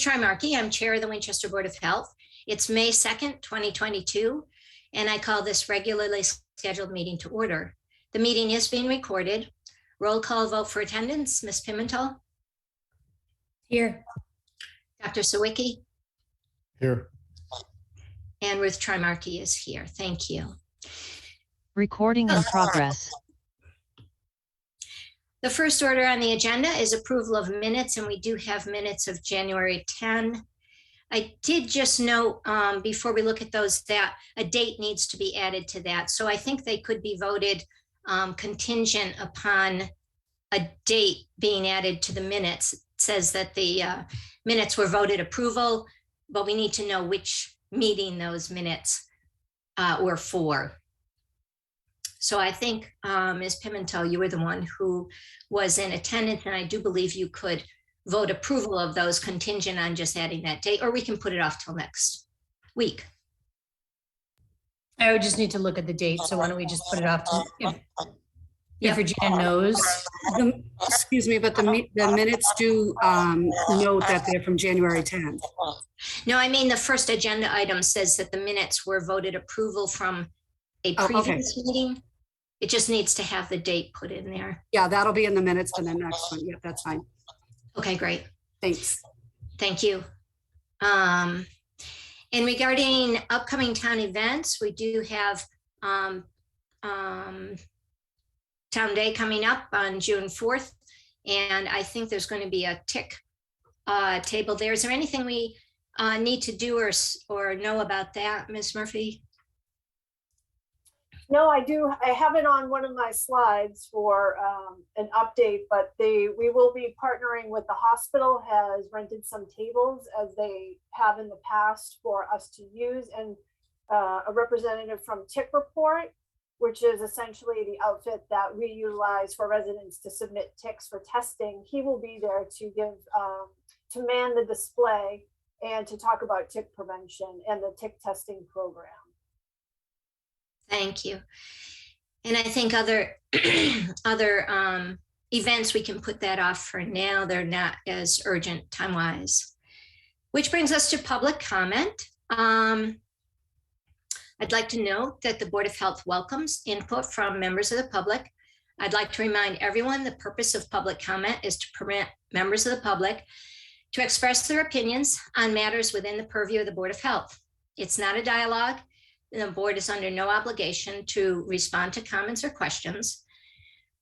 Troy Markey. I'm chair of the Winchester Board of Health. It's May 2nd, 2022, and I call this regularly scheduled meeting to order. The meeting is being recorded. Roll call vote for attendance. Ms. Pimentel? Here. Dr. Sawicki? Here. And Ruth Troy Markey is here. Thank you. Recording in progress. The first order on the agenda is approval of minutes, and we do have minutes of January 10. I did just note before we look at those that a date needs to be added to that. So I think they could be voted contingent upon a date being added to the minutes. It says that the minutes were voted approval, but we need to know which meeting those minutes were for. So I think, Ms. Pimentel, you were the one who was in attendance, and I do believe you could vote approval of those contingent on just adding that date, or we can put it off till next week. I would just need to look at the date. So why don't we just put it off to, if Regina knows. Excuse me, but the minutes do note that they're from January 10th. No, I mean, the first agenda item says that the minutes were voted approval from a previous meeting. It just needs to have the date put in there. Yeah, that'll be in the minutes for the next one. Yep, that's fine. Okay, great. Thanks. Thank you. And regarding upcoming town events, we do have Town Day coming up on June 4th. And I think there's going to be a tick table there. Is there anything we need to do or know about that, Ms. Murphy? No, I do. I have it on one of my slides for an update, but we will be partnering with the hospital, has rented some tables as they have in the past for us to use, and a representative from Tick Report, which is essentially the outfit that we utilize for residents to submit ticks for testing. He will be there to give, to man the display and to talk about tick prevention and the tick testing program. Thank you. And I think other events, we can put that off for now. They're not as urgent time-wise. Which brings us to public comment. I'd like to note that the Board of Health welcomes input from members of the public. I'd like to remind everyone the purpose of public comment is to permit members of the public to express their opinions on matters within the purview of the Board of Health. It's not a dialogue. The board is under no obligation to respond to comments or questions.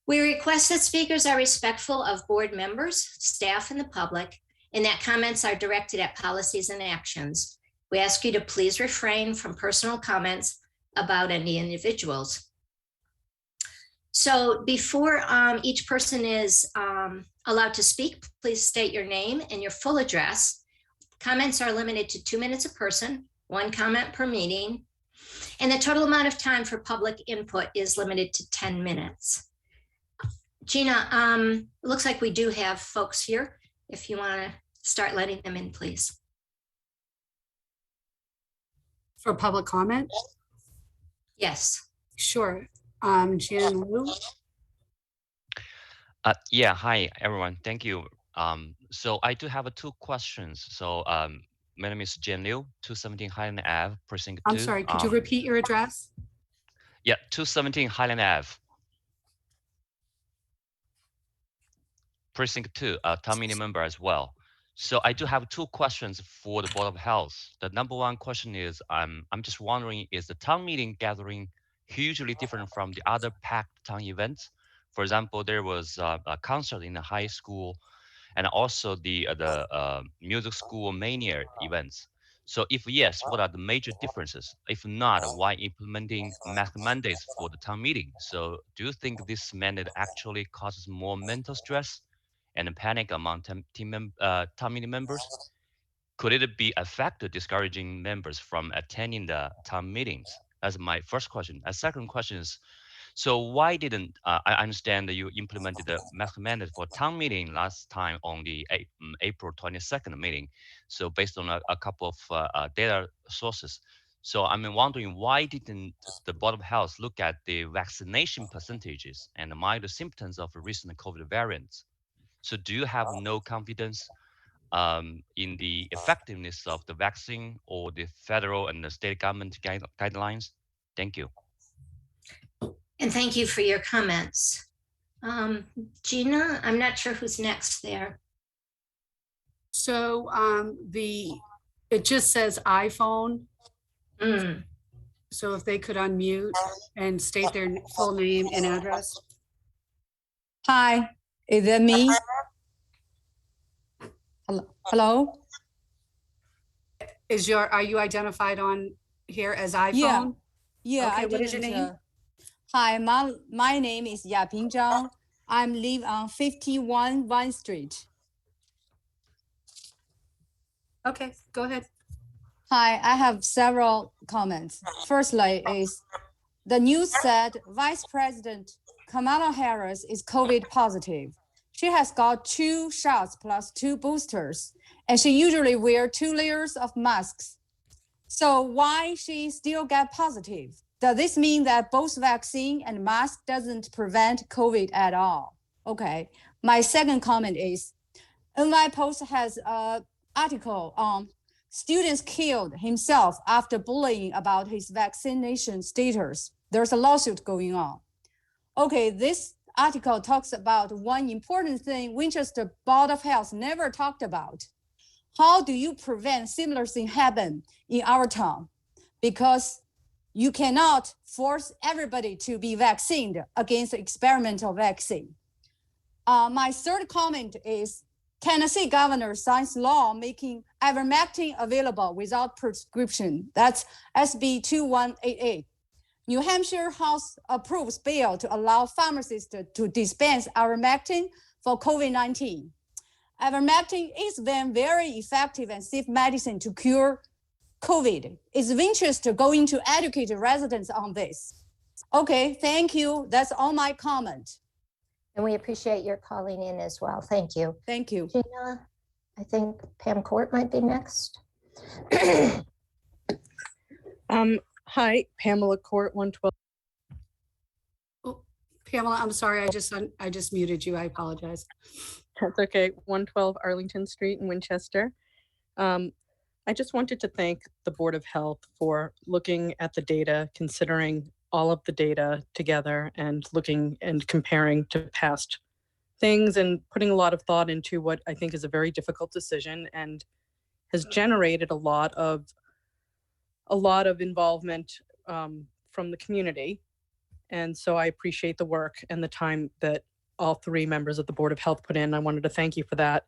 We request that speakers are respectful of board members, staff, and the public, and that comments are directed at policies and actions. We ask you to please refrain from personal comments about any individuals. So before each person is allowed to speak, please state your name and your full address. Comments are limited to 2 minutes a person, 1 comment per meeting. And the total amount of time for public input is limited to 10 minutes. Gina, it looks like we do have folks here. If you want to start letting them in, please. For public comment? Yes. Sure. Jan Wu? Yeah, hi, everyone. Thank you. So I do have 2 questions. So my name is Jan Liu, 217 Highland Ave, Precinct 2. I'm sorry, could you repeat your address? Yeah, 217 Highland Ave. Precinct 2, town meeting member as well. So I do have 2 questions for the Board of Health. The number 1 question is, I'm just wondering, is the town meeting gathering hugely different from the other packed town events? For example, there was a concert in the high school, and also the music school mania events. So if yes, what are the major differences? If not, why implementing mask mandates for the town meeting? So do you think this mandate actually causes more mental stress and panic among town meeting members? Could it be a factor discouraging members from attending the town meetings? That's my first question. A second question is, so why didn't, I understand that you implemented the mask mandate for town meeting last time on the April 22nd meeting. So based on a couple of data sources. So I'm wondering, why didn't the Board of Health look at the vaccination percentages and mild symptoms of recent COVID variants? So do you have no confidence in the effectiveness of the vaccine or the federal and the state government guidelines? Thank you. And thank you for your comments. Gina, I'm not sure who's next there. So it just says iPhone. Mm. So if they could unmute and state their full name and address. Hi, is that me? Hello? Are you identified on here as iPhone? Yeah, Okay, I what is your didn't, name? Hi, my name is Yaping Zhang. I live on 51 Vine Street. Okay, go ahead. Hi, I have several comments. Firstly is the news said Vice President Kamala Harris is COVID positive. She has got 2 shots plus 2 boosters, and she usually wears 2 layers of masks. So why she still get positive? Does this mean that both vaccine and mask doesn't prevent COVID at all? Okay, my second comment is, NY Post has an article on students killed himself after bullying about his vaccination status. There's a lawsuit going on. Okay, this article talks about one important thing Winchester Board of Health never talked about. How do you prevent similar thing happen in our town? Because you cannot force everybody to be vaccinated against experimental vaccine. My third comment is Tennessee governor signs law making ivermectin available without prescription. That's SB 2188. New Hampshire House approves bill to allow pharmacists to dispense ivermectin for COVID-19. Ivermectin is then very effective and safe medicine to cure COVID. Is Winchester going to educate residents on this? Okay, thank you. That's all my comment. And we appreciate your calling in as well. Thank you. Thank you. Gina, I think Pam Court might be next. Hi, Pamela Court, 112. Oh, Pamela, I'm sorry, I just muted you. I apologize. That's okay. 112 Arlington Street in Winchester. I just wanted to thank the Board of Health for looking at the data, considering all of the data together and looking and comparing to past things and putting a lot of thought into what I think is a very difficult decision and has generated a lot of involvement from the community. And so I appreciate the work and the time that all 3 members of the Board of Health put in. I wanted to thank you for that.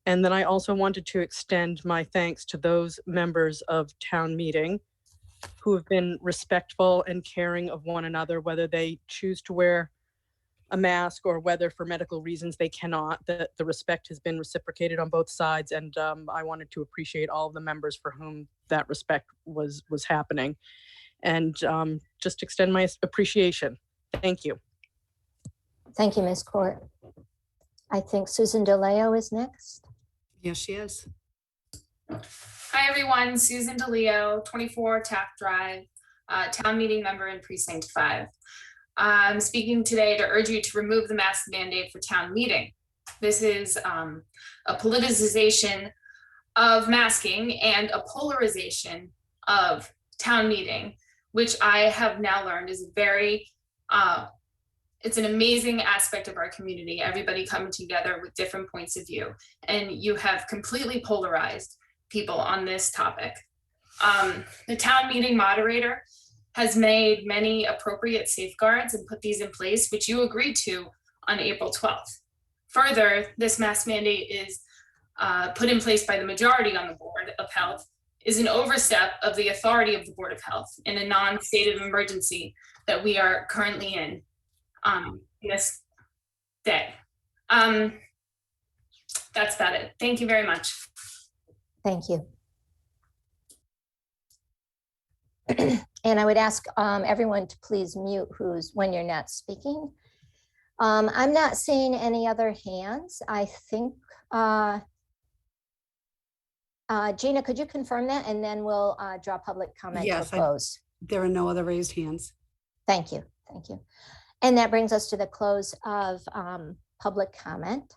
And then I also wanted to extend my thanks to those members of town meeting who have been respectful and caring of one another, whether they choose to wear a mask or whether for medical reasons they cannot. The respect has been reciprocated on both sides. And I wanted to appreciate all of the members for whom that respect was happening. And just extend my appreciation. Thank you. Thank you, Ms. Court. I think Susan DeLeo is next. Yes, she is. Hi, everyone. Susan DeLeo, 24 Taft Drive, town meeting member in Precinct 5. I'm speaking today to urge you to remove the mask mandate for town meeting. This is a politicization of masking and a polarization of town meeting, which I have now learned is very, it's an amazing aspect of our community, everybody coming together with different points of view. And you have completely polarized people on this topic. The town meeting moderator has made many appropriate safeguards and put these in place, which you agreed to on April 12th. Further, this mask mandate is put in place by the majority on the Board of Health, is an overstep of the authority of the Board of Health in a non-state of emergency that we are currently in this day. That's about it. Thank you very much. Thank you. And I would ask everyone to please mute when you're not speaking. I'm not seeing any other hands. I think, Gina, could you confirm that? And then we'll draw public comment Yes, to close. There are no other raised hands. Thank you. Thank you. And that brings us to the close of public comment.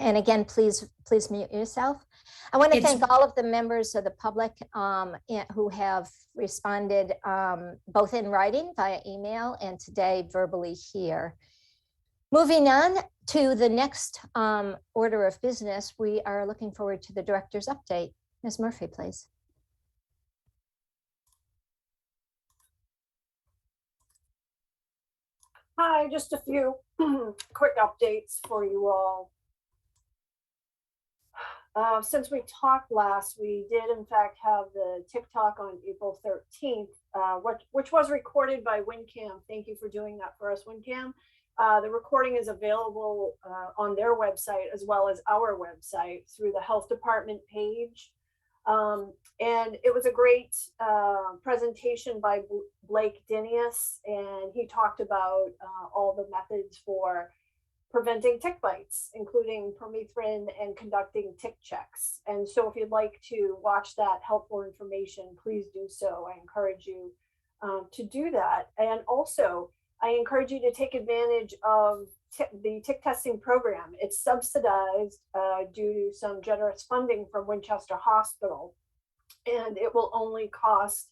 And again, please mute yourself. I want to It's- thank all of the members of the public who have responded both in writing via email and today verbally here. Moving on to the next order of business, we are looking forward to the director's update. Ms. Murphy, please. Hi, just a few quick updates for you all. Since we talked last, we did in fact have the TikTok on April 13th, which was recorded by WinCam. Thank you for doing that for us, WinCam. The recording is available on their website as well as our website through the health department page. And it was a great presentation by Blake Dinius, and he talked about all the methods for preventing tick bites, including permethrin and conducting tick checks. And so if you'd like to watch that helpful information, please do so. I encourage you to do that. And also, I encourage you to take advantage of the tick testing program. It's subsidized due to some generous funding from Winchester Hospital, and it will only cost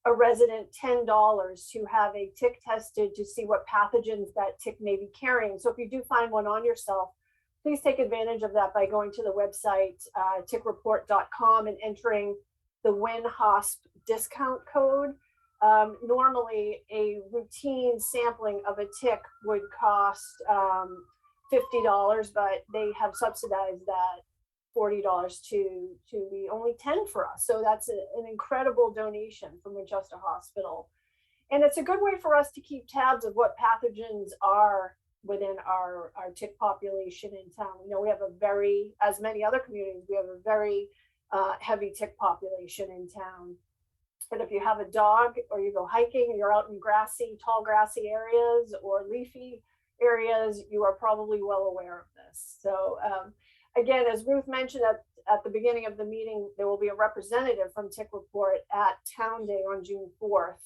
a resident $10 to have a tick tested to see what pathogens that tick may be carrying. So if you do find one on yourself, please take advantage of that by going to the website tickreport.com and entering the WinHosp discount code. Normally, a routine sampling of a tick would cost $50, but they have subsidized that $40 to be only 10 for us. So that's an incredible donation from Winchester Hospital. And it's a good way for us to keep tabs of what pathogens are within our tick population in town. You know, we have a very, as many other communities, we have a very heavy tick population in town. And if you have a dog or you go hiking and you're out in grassy, tall grassy areas or leafy areas, you are probably well aware of this. So again, as Ruth mentioned at the beginning of the meeting, there will be a representative from Tick Report at Town Day on June 4th.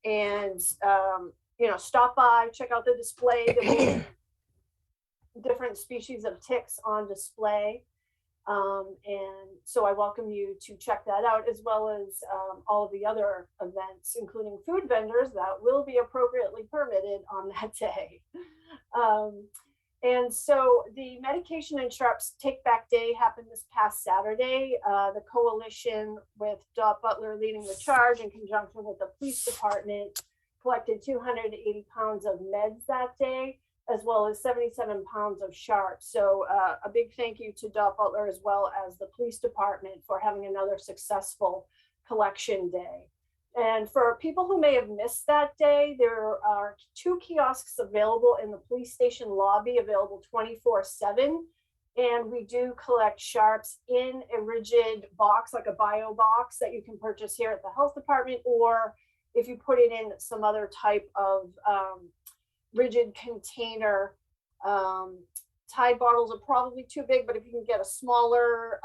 And, you know, stop by, check out the display. There will be different species of ticks on display. And so I welcome you to check that out, as well as all of the other events, including food vendors that will be appropriately permitted on that day. And so the Medication and Sharps Take Back Day happened this past Saturday. The coalition with Dot Butler leading the charge in conjunction with the police department collected 280 pounds of meds that day, as well as 77 pounds of sharps. So a big thank you to Dot Butler as well as the police department for having another successful collection day. And for people who may have missed that day, there are 2 kiosks available in the police station lobby, available 24/7. And we do collect sharps in a rigid box, like a bio box that you can purchase here at the health department, or if you put it in some other type of rigid container. Tide bottles are probably too big, but if you can get a smaller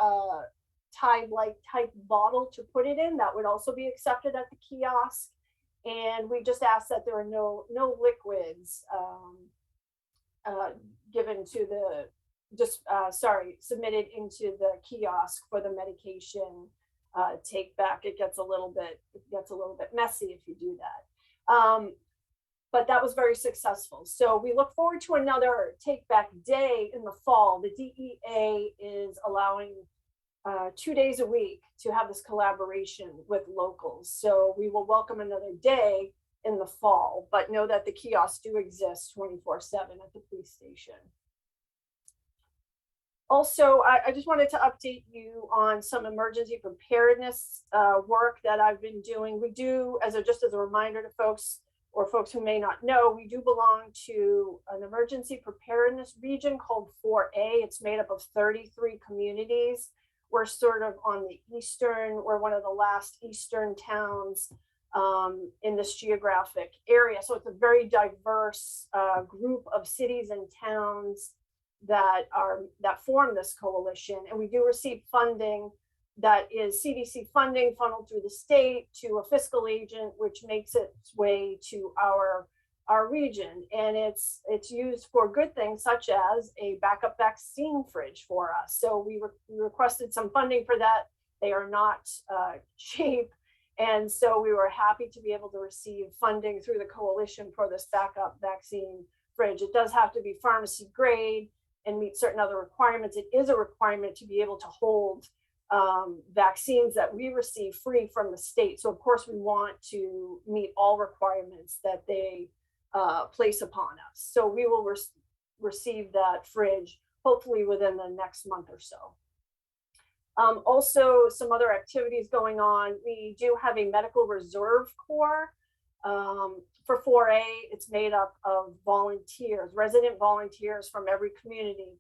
Tide-like type bottle to put it in, that would also be accepted at the kiosk. And we just ask that there are no liquids given to the, submitted into the kiosk for the medication take back. It gets a little bit messy if you do that. But that was very successful. So we look forward to another Take Back Day in the fall. The DEA is allowing 2 days a week to have this collaboration with locals. So we will welcome another day in the fall, but know that the kiosks do exist 24/7 at the police station. Also, I just wanted to update you on some emergency preparedness work that I've been doing. We do, just as a reminder to folks, or folks who may not know, we do belong to an emergency preparedness region called 4A. It's made up of 33 communities. We're sort of on the we're one of the last eastern towns in this geographic area. So it's a very diverse group of cities and towns that form this coalition. And we do receive funding that is CDC funding funneled through the state to a fiscal agent, which makes its way to our our region, and it's used for good things such as a backup vaccine fridge for us. So we requested some funding for that. They are not cheap, and so we were happy to be able to receive funding through the coalition for this backup vaccine fridge. It does have to be pharmacy grade and meet certain other requirements. It is a requirement to be able to hold vaccines that we receive free from the state. So of course we want to meet all requirements that they place upon us. So we will receive that fridge hopefully within the next month or so. Also, some other activities going on. We do have a medical reserve corps. For 4A, it's made up of volunteers, resident volunteers from every community.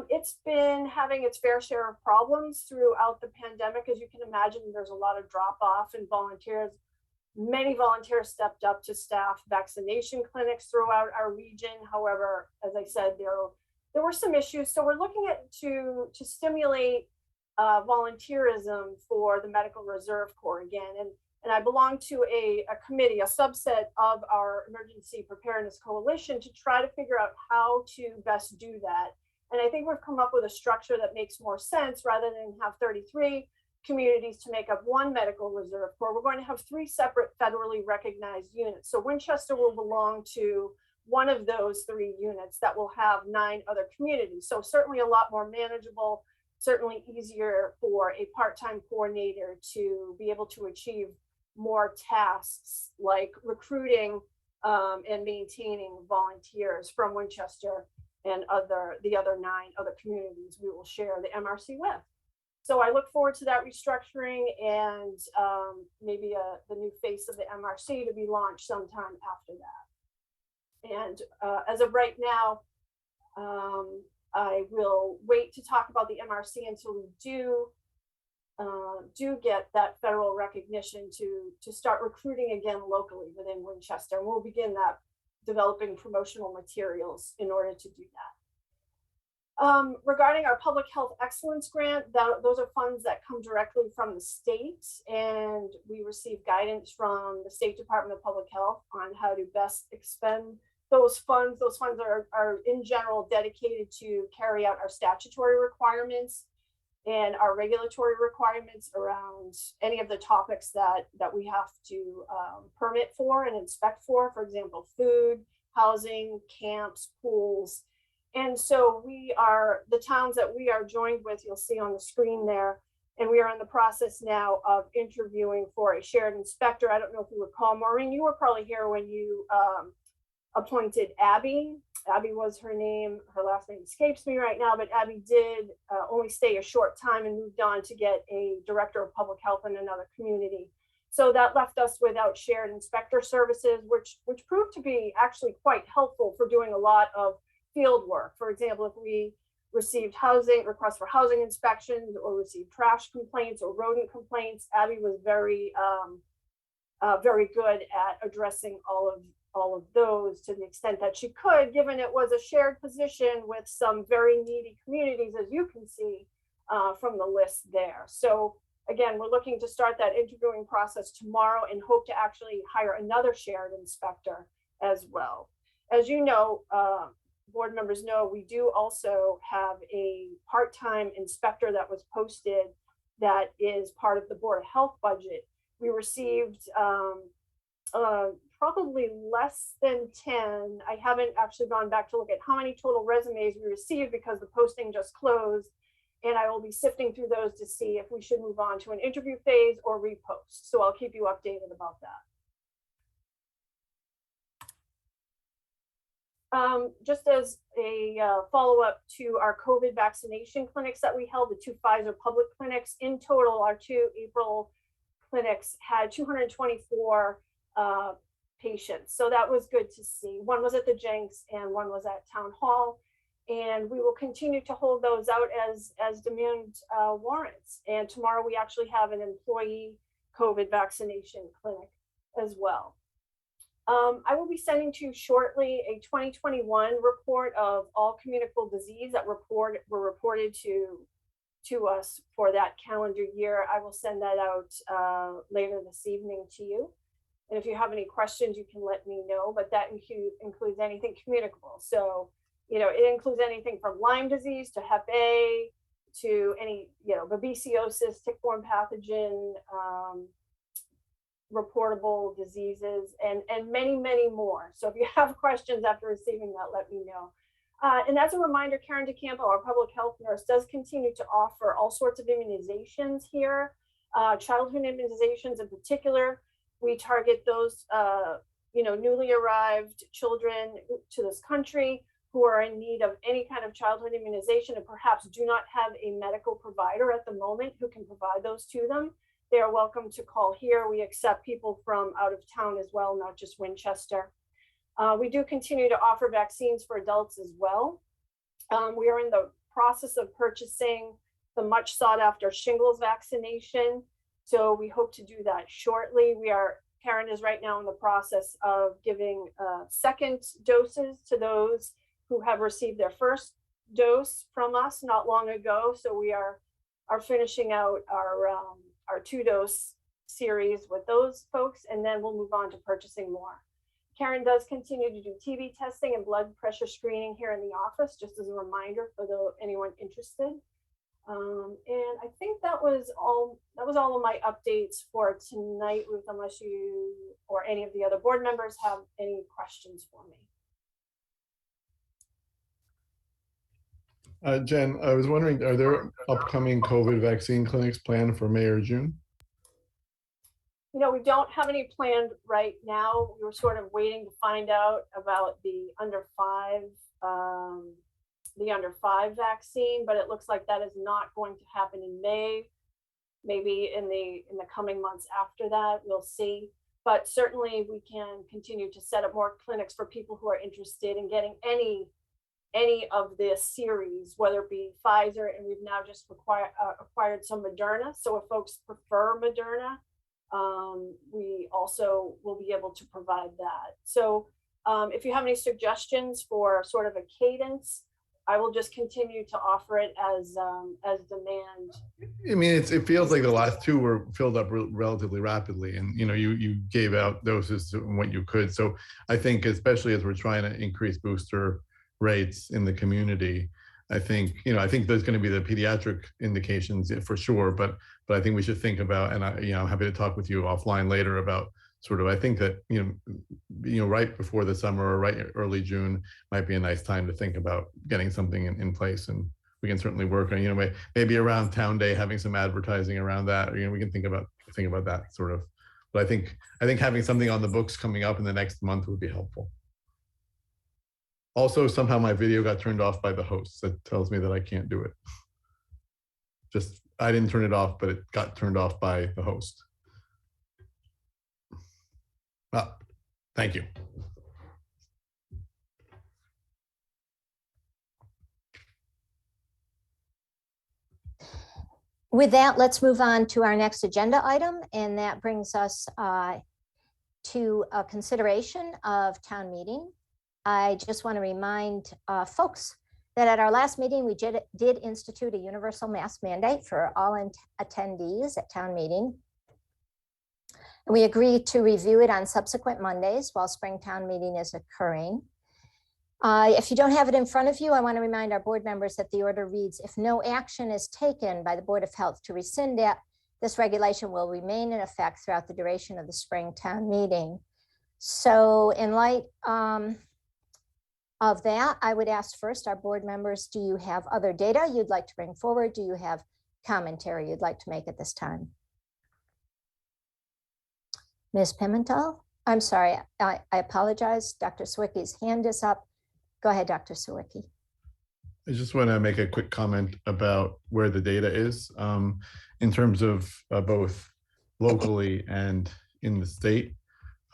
It's been having its fair share of problems throughout the pandemic. As you can imagine, there's a lot of drop off in volunteers. Many volunteers stepped up to staff vaccination clinics throughout our region. However, as I said, there were some issues. So we're looking at to stimulate volunteerism for the Medical Reserve Corps again. And I belong to a committee, a subset of our Emergency Preparedness Coalition, to try to figure out how to best do that. And I think we've come up with a structure that makes more sense. Rather than have 33 communities to make up one Medical Reserve Corps, we're going to have 3 separate federally recognized units. So Winchester will belong to one of those 3 units that will have 9 other communities. So certainly a lot more manageable, certainly easier for a part-time coordinator to be able to achieve more tasks like recruiting and maintaining volunteers from Winchester and the other 9 other communities we will share the MRC with. So I look forward to that restructuring and maybe the new face of the MRC to be launched sometime after that. And as of right now, I will wait to talk about the MRC until we do get that federal recognition to start recruiting again locally within Winchester. And we'll begin that developing promotional materials in order to do that. Regarding our public health excellence grant, those are funds that come directly from the state, and we receive guidance from the State Department of Public Health on how to best expend those funds. Those funds are in general dedicated to carry out our statutory requirements and our regulatory requirements around any of the topics that we have to permit for and inspect for example, food, housing, camps, pools. And so the towns that we are joined with, you'll see on the screen there, and we are in the process now of interviewing for a shared inspector. I don't know if you recall, Maureen, you were probably here when you appointed Abby. Abby was her name. Her last name escapes me right now, but Abby did only stay a short time and moved on to get a director of public health in another community. So that left us without shared inspector services, which proved to be actually quite helpful for doing a lot of field work. For example, if we received requests for housing inspections or received trash complaints or rodent complaints, Abby was very good at addressing all of those to the extent that she could, given it was a shared position with some very needy communities, as you can see from the list there. So again, we're looking to start that interviewing process tomorrow and hope to actually hire another shared inspector as well. As you know, board members know, we do also have a part-time inspector that was posted that is part of the Board of Health budget. We received probably less than 10. I haven't actually gone back to look at how many total resumes we received because the posting just closed, and I will be sifting through those to see if we should move on to an interview phase or repost. So I'll keep you updated about that. Just as a follow-up to our COVID vaccination clinics that we held, the 2 Pfizer public clinics, in total, our 2 April clinics had 224 patients. So that was good to see. One was at the Jenks and one was at Town Hall. And we will continue to hold those out as demand warrants. And tomorrow we actually have an employee COVID vaccination clinic as well. I will be sending to you shortly a 2021 report of all communicable disease that were reported to us for that calendar year. I will send that out later this evening to you. And if you have any questions, you can let me know, but that includes anything communicable. So, it includes anything from Lyme disease to Hep A to any, babesiosis, tick-borne pathogen, reportable diseases, and many, many more. So if you have questions after receiving that, let me know. And as a reminder, Karen DeCampo, our public health nurse, does continue to offer all sorts of immunizations here, childhood immunizations in particular. We target those, newly arrived children to this country who are in need of any kind of childhood immunization and perhaps do not have a medical provider at the moment who can provide those to them. They are welcome to call here. We accept people from out of town as well, not just Winchester. We do continue to offer vaccines for adults as well. We are in the process of purchasing the much sought after shingles vaccination. So we hope to do that shortly. Karen is right now in the process of giving second doses to those who have received their first dose from us not long ago. So we are finishing out our 2-dose series with those folks, and then we'll move on to purchasing more. Karen does continue to do TB testing and blood pressure screening here in the office, just as a reminder for anyone interested. And I think that was all of my updates for tonight, Ruth, unless you or any of the other board members have any questions for me. Jen, I was wondering, are there upcoming COVID vaccine clinics planned for May or June? We don't have any planned right now. We were sort of waiting to find out about the under 5 vaccine, but it looks like that is not going to happen in May. Maybe in the coming months after that, we'll see. But certainly we can continue to set up more clinics for people who are interested in getting any of this series, whether it be Pfizer, and we've now just acquired some Moderna. So if folks prefer Moderna, we also will be able to provide that. So if you have any suggestions for sort of a cadence, I will just continue to offer it as demand. I mean, it feels like the last 2 were filled up relatively rapidly, and you gave out doses to what you could. So I think, especially as we're trying to increase booster rates in the community, I think there's going to be the pediatric indications for sure, but I think we should think about, and I'm happy to talk with you offline later about sort of, I think that right before the summer or right early June might be a nice time to think about getting something in place, and we can certainly work on maybe around Town Day having some advertising around that. We can think about that sort of. But I think having something on the books coming up in the next month would be helpful. Also, somehow my video got turned off by the host. That tells me that I can't do it. I didn't turn it off, but it got turned off by the host. Thank you. With that, let's move on to our next agenda item, and that brings us to a consideration of town meeting. I just want to remind folks that at our last meeting, we did institute a universal mask mandate for all attendees at town meeting. And we agreed to review it on subsequent Mondays while spring town meeting is occurring. If you don't have it in front of you, I want to remind our board members that the order reads, if no action is taken by the Board of Health to rescind it, this regulation will remain in effect throughout the duration of the spring town meeting. So in light of that, I would ask first our board members, do you have other data you'd like to bring forward? Do you have commentary you'd like to make at this time? Ms. Pimentel? I'm sorry, I apologize. Dr. Sawicki's hand is up. Go ahead, Dr. Sawicki. I just want to make a quick comment about where the data is in terms of both locally and in the state.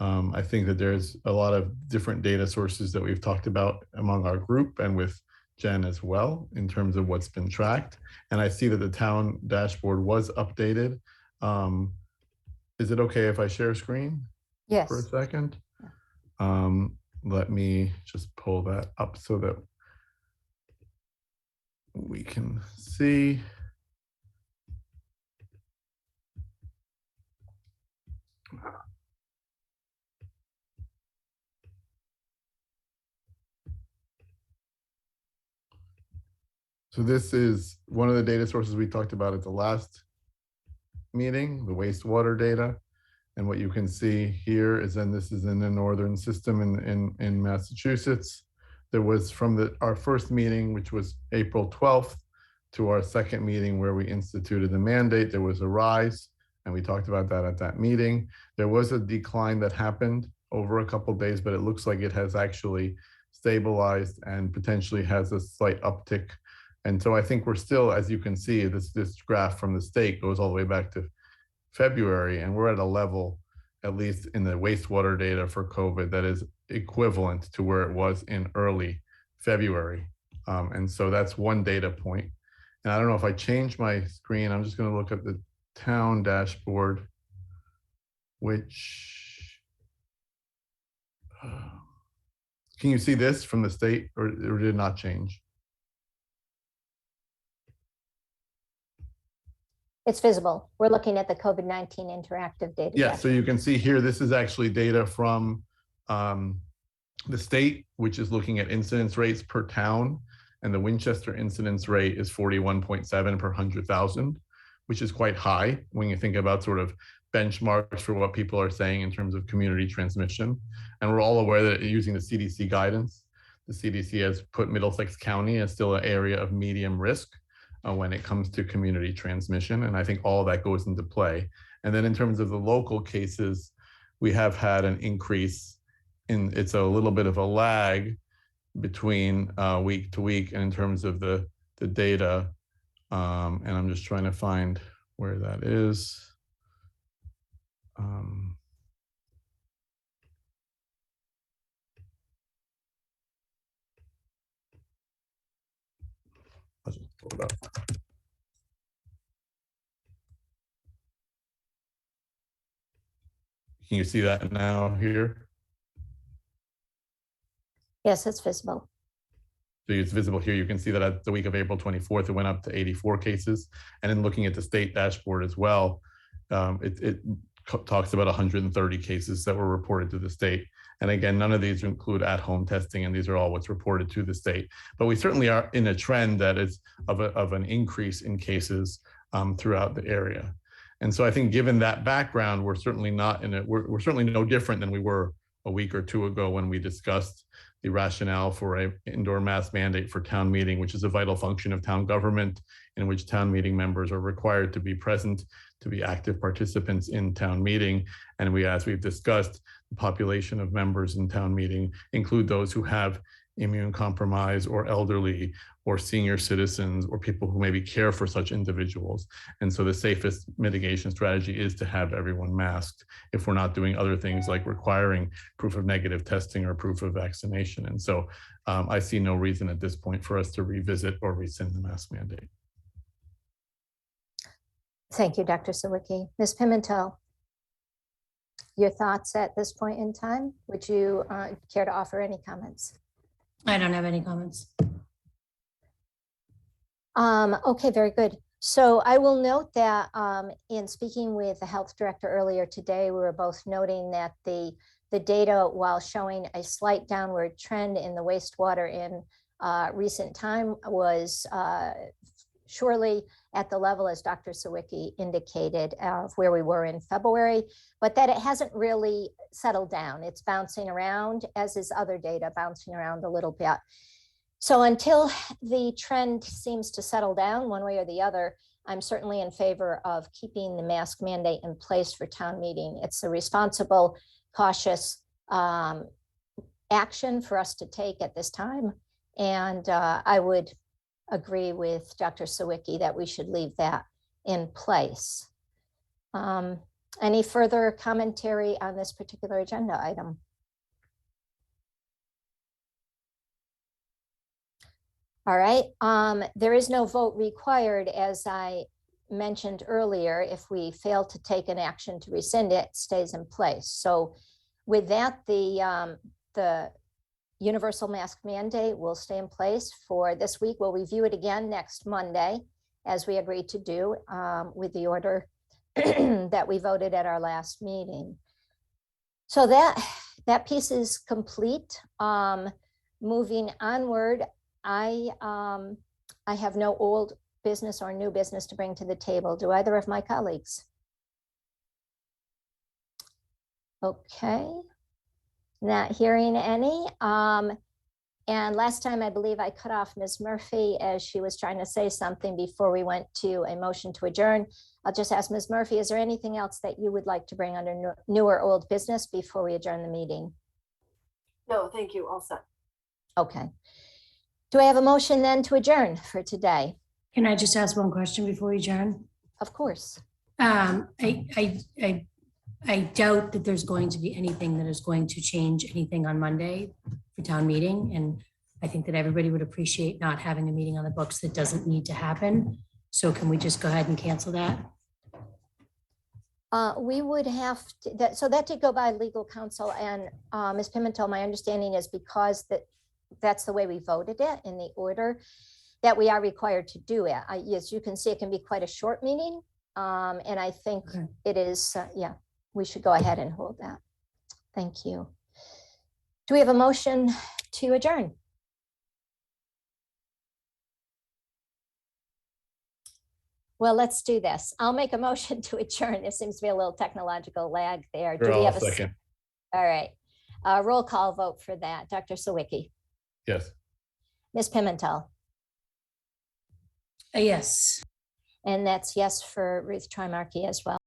I think that there's a lot of different data sources that we've talked about among our group and with Jen as well in terms of what's been tracked. And I see that the town dashboard was updated. Is it okay if I share screen? Yes. For a second? Let me just pull that up so that we can see. So this is one of the data sources we talked about at the last meeting, the wastewater data. And what you can see here is then this is in the northern system in Massachusetts. There was from our first meeting, which was April 12th, to our second meeting where we instituted the mandate, there was a rise, and we talked about that at that meeting. There was a decline that happened over a couple of days, but it looks like it has actually stabilized and potentially has a slight uptick. And so I think we're still, as you can see, this graph from the state goes all the way back to February, and we're at a level, at least in the wastewater data for COVID, that is equivalent to where it was in early February. And so that's one data point. And I don't know if I change my screen, I'm just going to look at the town dashboard, which, can you see this from the state, or did it not change? It's visible. We're looking at the COVID-19 interactive data. Yeah, so you can see here, this is actually data from the state, which is looking at incidence rates per town. And the Winchester incidence rate is 41.7 per 100,000, which is quite high when you think about sort of benchmarks for what people are saying in terms of community transmission. And we're all aware that using the CDC guidance, the CDC has put Middlesex County as still an area of medium risk when it comes to community transmission. And I think all of that goes into play. And then in terms of the local cases, we have had an increase it's a little bit of a lag between week to week and in terms of the data. And I'm just trying to find where that is. I'll just pull it up. Can you see that now here? Yes, it's visible. So it's visible here. You can see that at the week of April 24th, it went up to 84 cases. And then looking at the state dashboard as well, it talks about 130 cases that were reported to the state. And again, none of these include at-home testing, and these are all what's reported to the state. But we certainly are in a trend that is of an increase in cases throughout the area. And so I think given that background, we're certainly not we're certainly no different than we were a week or two ago when we discussed the rationale for an indoor mask mandate for town meeting, which is a vital function of town government, in which town meeting members are required to be present, to be active participants in town meeting. And we, as we've discussed, the population of members in town meeting include those who have immune compromise or elderly or senior citizens or people who maybe care for such individuals. And so the safest mitigation strategy is to have everyone masked if we're not doing other things like requiring proof of negative testing or proof of vaccination. And so I see no reason at this point for us to revisit or rescind the mask mandate. Thank you, Dr. Sawicki. Ms. Pimentel, your thoughts at this point in time? Would you care to offer any comments? I don't have any comments. Okay, very good. So I will note that in speaking with the health director earlier today, we were both noting that the data, while showing a slight downward trend in the wastewater in recent time, was surely at the level, as Dr. Sawicki indicated, of where we were in February, but that it hasn't really settled down. It's bouncing around, as is other data, bouncing around a little bit. So until the trend seems to settle down one way or the other, I'm certainly in favor of keeping the mask mandate in place for town meeting. It's a responsible, cautious action for us to take at this time. And I would agree with Dr. Sawicki that we should leave that in place. Any further commentary on this particular agenda item? All right, there is no vote required, as I mentioned earlier. If we fail to take an action to rescind it, it stays in place. So with that, the universal mask mandate will stay in place for this week. We'll review it again next Monday, as we agreed to do with the order that we voted at our last meeting. So that piece is complete. Moving onward, I I have no old business or new business to bring to the table. Do either of my colleagues? Okay. Not hearing any. And last time, I believe I cut off Ms. Murphy as she was trying to say something before we went to a motion to adjourn. I'll just ask Ms. Murphy, is there anything else that you would like to bring under new or old business before we adjourn the meeting? No, thank you. All set. Okay. Do I have a motion then to adjourn for today? Can I just ask one question before we adjourn? Of course. I doubt that there's going to be anything that is going to change anything on Monday for town meeting. And I think that everybody would appreciate not having a meeting on the books that doesn't need to happen. So can we just go ahead and cancel that? We would have to, so that did go by legal counsel, and Ms. Pimentel, my understanding is because that's the way we voted it in the order that we are required to do it. As you can see, it can be quite a short meeting. And I think Okay. it is, yeah, we should go ahead and hold that. Thank you. Do we have a motion to adjourn? Well, let's do this. I'll make a motion to adjourn. There seems to be a little technological lag there. Do Sure, we I'll have a second. All right. Roll call vote for that. Dr. Sawicki, Yes. Ms. Pimentel, Yes. and that's yes for Ruth Trimarchi as well.